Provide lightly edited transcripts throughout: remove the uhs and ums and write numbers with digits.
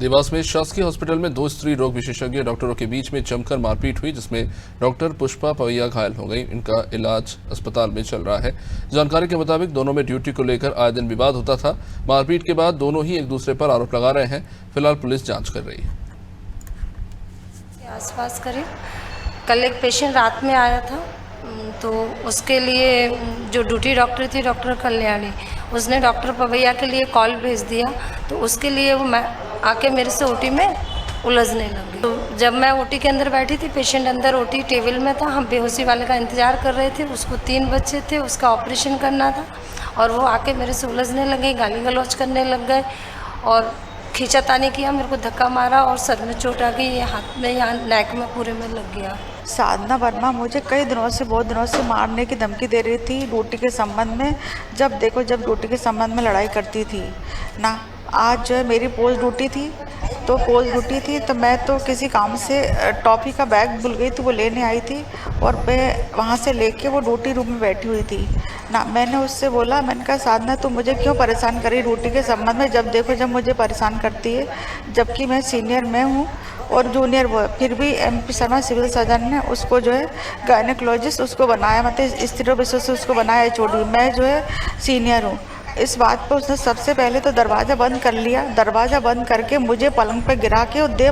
देवास में शासकीय हॉस्पिटल में दो स्त्री रोग विशेषज्ञ डॉक्टरों के बीच में जमकर मारपीट हुई, जिसमें डॉक्टर पुष्पा पवैया घायल हो गई। इनका इलाज अस्पताल में चल रहा है। जानकारी के मुताबिक दोनों में ड्यूटी को लेकर आए दिन विवाद होता था। मारपीट के बाद दोनों ही एक दूसरे पर आरोप लगा रहे हैं। फिलहाल पुलिस जांच कर रही है। आसपास करीब कल एक पेशेंट रात में आया था, तो उसके लिए जो ड्यूटी डॉक्टर थी, डॉक्टर कल्याणी, उसने डॉक्टर पवैया के लिए कॉल भेज दिया। तो उसके लिए वो आके मेरे से ओटी में उलझने लगी। तो जब मैं ओटी के अंदर बैठी थी, पेशेंट अंदर ओटी टेबल में था, हम बेहोशी वाले का इंतज़ार कर रहे थे। उसको 3 बच्चे थे, उसका ऑपरेशन करना था, और वो आके मेरे से उलझने लगे, गाली गलौज करने लग गए और खींचातानी किया। मेरे को धक्का मारा और सर में चोट आ गई, ये हाथ में, यहाँ नेक में पूरे में लग गया। साधना वर्मा मुझे कई दिनों से, बहुत दिनों से मारने की धमकी दे रही थी ड्यूटी के संबंध में। जब देखो, जब ड्यूटी के संबंध में लड़ाई करती थी ना। आज जो है मेरी पोस्ट ड्यूटी थी, तो मैं तो किसी काम से टॉफ़ी का बैग भूल गई थी, वो लेने आई थी और मैं वहाँ से लेके वो ड्यूटी रूम में बैठी हुई थी ना। मैंने उससे बोला, मैंने कहा साधना तू मुझे क्यों परेशान करी ड्यूटी के संबंध में, जब देखो जब मुझे परेशान करती है, जबकि मैं सीनियर मैं हूँ और जूनियर वो है। फिर भी MP शर्मा सिविल सर्जन ने उसको जो है गायनेकोलॉजिस्ट उसको बनाया, मतलब स्त्री विषय से उसको बनाया HOD। मैं जो है सीनियर हूँ। इस बात पर उसने सबसे पहले तो दरवाज़ा बंद कर लिया। दरवाज़ा बंद करके मुझे पलंग पे गिरा के, दे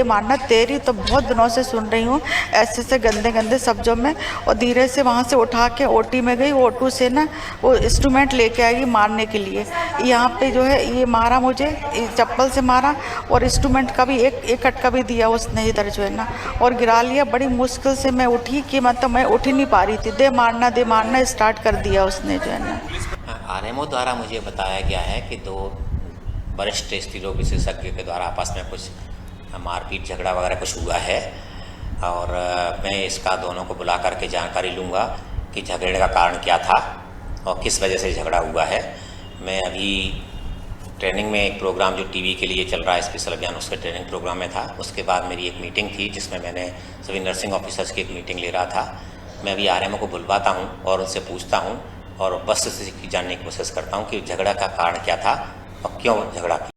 मारना तेरी तो बहुत दिनों से सुन रही हूँ, ऐसे गंदे गंदे शब्दों में। और धीरे से वहाँ से उठा के OT में गई। OT से ना वो इंस्ट्रूमेंट लेके आई मारने के लिए। यहाँ पे जो है ये मारा मुझे, चप्पल से मारा और इंस्ट्रूमेंट का भी एक खटका भी दिया उसने इधर जो है ना, और गिरा लिया। बड़ी मुश्किल से मैं उठी कि मतलब मैं उठ ही नहीं पा रही थी। दे मारना स्टार्ट कर दिया उसने जो है ना। RMO द्वारा मुझे बताया गया है कि 2 वरिष्ठ स्त्री रोग विशेषज्ञ के द्वारा आपस में कुछ मारपीट झगड़ा वगैरह कुछ हुआ है, और मैं इसका दोनों को बुला करके जानकारी लूँगा कि झगड़े का कारण क्या था और किस वजह से झगड़ा हुआ है। मैं अभी ट्रेनिंग में एक प्रोग्राम जो TV के लिए चल रहा है, स्पेशल अभियान, उसके ट्रेनिंग प्रोग्राम में था। उसके बाद मेरी एक मीटिंग थी जिसमें मैंने सभी नर्सिंग ऑफिसर्स की एक मीटिंग ले रहा था। मैं अभी RMO को बुलवाता हूँ और उनसे पूछता हूँ और बस से जानने की कोशिश करता हूँ कि झगड़ा का कारण क्या था और क्यों झगड़ा किया।